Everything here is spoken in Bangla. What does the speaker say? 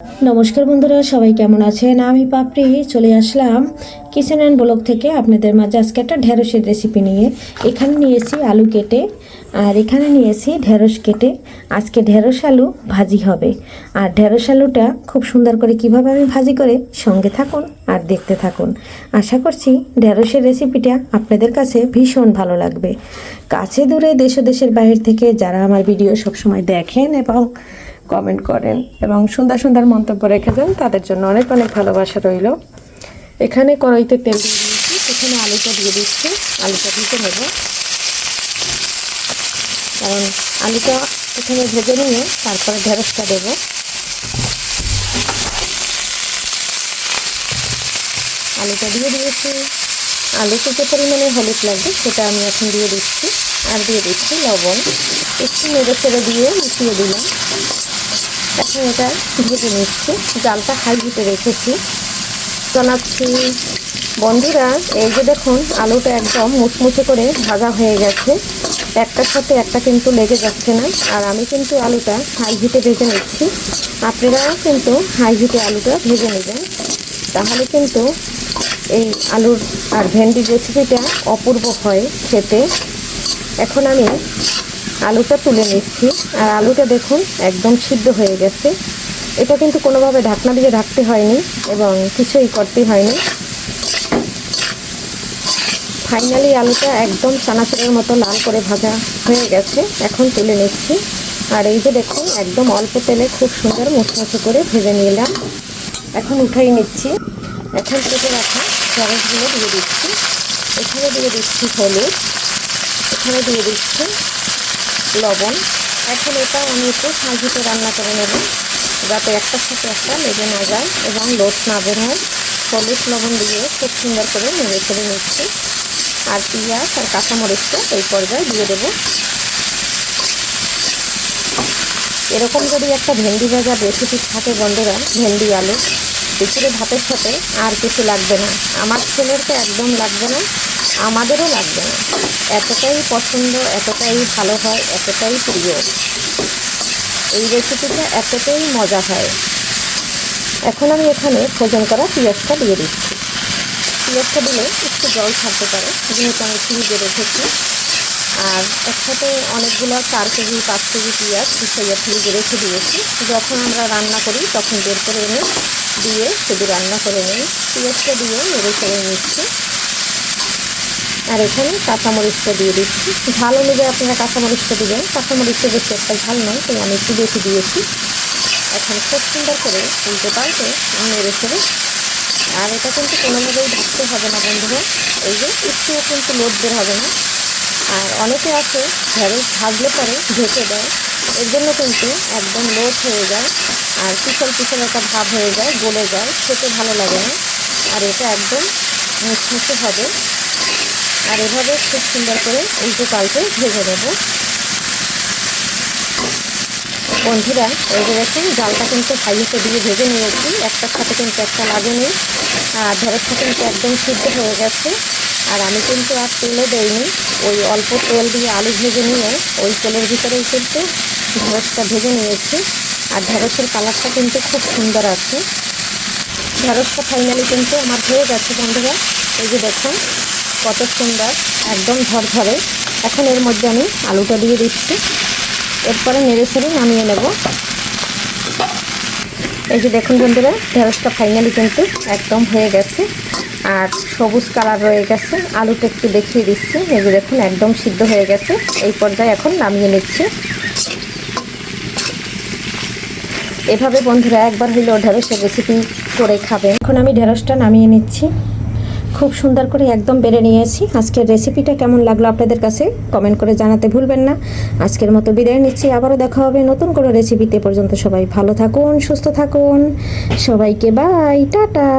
নমস্কার বন্ধুরা, সবাই কেমন আছেন? আমি পাপড়ি চলে আসলাম কিচেন অ্যান্ড ব্লগ থেকে আপনাদের মাঝে আজকে একটা ঢেঁড়সের রেসিপি নিয়ে। এখানে নিয়েছি আলু কেটে আর এখানে নিয়েছি ঢেঁড়স কেটে। আজকে ঢেঁড়স আলু ভাজি হবে। আর ঢেঁড়স আলুটা খুব সুন্দর করে কিভাবে আমি ভাজি করে সঙ্গে থাকুন আর দেখতে থাকুন। আশা করছি ঢেঁড়সের রেসিপিটা আপনাদের কাছে ভীষণ ভালো লাগবে। কাছে দূরে দেশ ও দেশের বাইরে থেকে যারা আমার ভিডিও সবসময় দেখেন এবং কমেন্ট করেন এবং সুন্দর সুন্দর মন্তব্য রেখে দেন, তাদের জন্য অনেক অনেক ভালোবাসা রইল। এখানে কড়াইতে তেল দিয়ে দিয়েছি, এখানে আলুটা দিয়ে দিচ্ছি। আলুটা ভেজে নেব, কারণ আলুটা এখানে ভেজে নিয়ে তারপরে ঢেঁড়সটা দেব। আলুটা দিয়ে দিয়েছি। আলুতে যে পরিমাণে হলুদ লাগবে সেটা আমি এখন দিয়ে দিচ্ছি। আর দিয়ে দিচ্ছি লবণ। একটু নেড়ে ছেড়ে দিয়ে মিশিয়ে দিলাম। এখন এটা ভেজে নিচ্ছি। জালটা হাই হিটে রেখেছি। জানাচ্ছি বন্ধুরা, এই যে দেখুন আলুটা একদম মুচমুচে করে ভাজা হয়ে গেছে। একটার সাথে একটা কিন্তু লেগে যাচ্ছে না। আর আমি কিন্তু আলুটা হাই হিটে ভেজে নিচ্ছি। আপনারাও কিন্তু হাই হিটে আলুটা ভেজে নেবেন, তাহলে কিন্তু এই আলুর আর ভেন্ডির রেসিপিটা অপূর্ব হয় খেতে। এখন আমি আলুটা তুলে নিচ্ছি। আর আলুটা দেখুন একদম সিদ্ধ হয়ে গেছে। এটা কিন্তু কোনোভাবে ঢাকনা দিয়ে ঢাকতে হয়নি এবং কিছুই করতে হয়নি। ফাইনালি আলুটা একদম চানাচুরের মতো লাল করে ভাজা হয়ে গেছে। এখন তুলে নিচ্ছি। আর এই যে দেখুন একদম অল্প তেলে খুব সুন্দর মুচমুচে করে ভেজে নিলাম। এখন উঠাই নিচ্ছি। এখন কেটে রাখা ঢেঁড়সগুলো দিয়ে দিচ্ছি। এখানে দিয়ে দিচ্ছি হলুদ, এখানে দিয়ে দিচ্ছি লবণ। এখন এটা আমি একটু সাজিতে রান্না করে নেব, যাতে একটার সাথে একটা লেগে না যায় এবং লোট না বের হয়। হলুদ লবণ দিয়ে খুব সুন্দর করে নেড়ে চেড়ে নিচ্ছি। আর পেঁয়াজ আর কাঁচামরিচটা এই পর্যায়ে দিয়ে দেব। এরকম যদি একটা ভেন্ডি ভাজা রেসিপি থাকে বন্ধুরা, ভেন্ডি আলু, দুপুরে ভাতের সাথে আর কিছু লাগবে না। আমার ছেলের তো একদম লাগবে না, আমাদেরও লাগবে না। এতটাই পছন্দ, এতটাই ভালো হয়, এতটাই প্রিয়। এই রেসিপিটা এতটাই মজা হয়। এখন আমি এখানে ফ্রোজেন করা পেঁয়াজটা দিয়ে দিচ্ছি। পেঁয়াজটা দিলে একটু জল থাকতে পারে, যেহেতু আমি ফ্রিজে রেখেছি। আর একসাথে অনেকগুলো 4 কেজি 5 কেজি পেঁয়াজ পিছিয়ে ফ্রিজে রেখে দিয়েছি। যখন আমরা রান্না করি তখন বের করে এনে দিয়ে শুধু রান্না করে নিই। পেঁয়াজটা দিয়ে নেড়ে চেড়ে নিচ্ছি। আর এখানে কাঁচামরিচটা দিয়ে দিচ্ছি। ঝাল অনুযায়ী আপনারা কাঁচামরিচটা দেবেন। কাঁচামরিচটা বেশি একটা ঝাল নয়, তাই আমি একটু বেশি দিয়েছি। এখন খুব সুন্দর করে উল্টে পাল্টে নেড়ে ছেড়ে, আর এটা কিন্তু কোনোভাবেই ঢাকতে হবে না বন্ধুরা। এই যে একটুও কিন্তু লোট বের হবে না। আর অনেকে আছে ঢেঁড়স ভাজলে পরে ঢেকে দেয়, এর জন্য কিন্তু একদম লোট হয়ে যায় আর পিছল পিছল একটা ভাব হয়ে যায়, গলে যায়, খেতে ভালো লাগে না। আর এটা একদম মুচমুচে হবে। আর এভাবে খুব সুন্দর করে উল্টে পাল্টে ভেজে নেব বন্ধুরা। এই যে দেখুন জালটা কিন্তু হাইতে দিয়ে ভেজে নিয়েছি। একটার সাথে কিন্তু একটা লাগেনি। আর ঢেঁড়সটা কিন্তু একদম সিদ্ধ হয়ে গেছে। আর আমি কিন্তু আর তেলও দেইনি, ওই অল্প তেল দিয়ে আলু ভেজে নিয়ে ওই তেলের ভিতরেই কিন্তু ঢেঁড়সটা ভেজে নিয়েছি। আর ঢেঁড়সের কালারটা কিন্তু খুব সুন্দর আছে। ঢেঁড়সটা ফাইনালি কিন্তু আমার হয়ে গেছে বন্ধুরা। এই যে দেখুন কত সুন্দর, একদম ঝরঝরে। এখন এর মধ্যে আমি আলুটা দিয়ে দিচ্ছি। এরপরে নেড়ে ছেড়ে নামিয়ে নেব। এই যে দেখুন বন্ধুরা, ঢেঁড়সটা ফাইনালি কিন্তু একদম হয়ে গেছে আর সবুজ কালার রয়ে গেছে। আলুটা একটু দেখিয়ে দিচ্ছি। এই যে দেখুন একদম সিদ্ধ হয়ে গেছে। এই পর্যায়ে এখন নামিয়ে নিচ্ছি। এভাবে বন্ধুরা একবার হইলেও ঢেঁড়সের রেসিপি করে খাবেন। এখন আমি ঢেঁড়সটা নামিয়ে নিচ্ছি। খুব সুন্দর করে একদম বেড়ে নিয়েছি। আজকের রেসিপিটা কেমন লাগলো আপনাদের কাছে কমেন্ট করে জানাতে ভুলবেন না। আজকের মতো বিদায় নিচ্ছি। আবারও দেখা হবে নতুন কোনো রেসিপিতে। পর্যন্ত সবাই ভালো থাকুন, সুস্থ থাকুন। সবাইকে বাই, টাটা।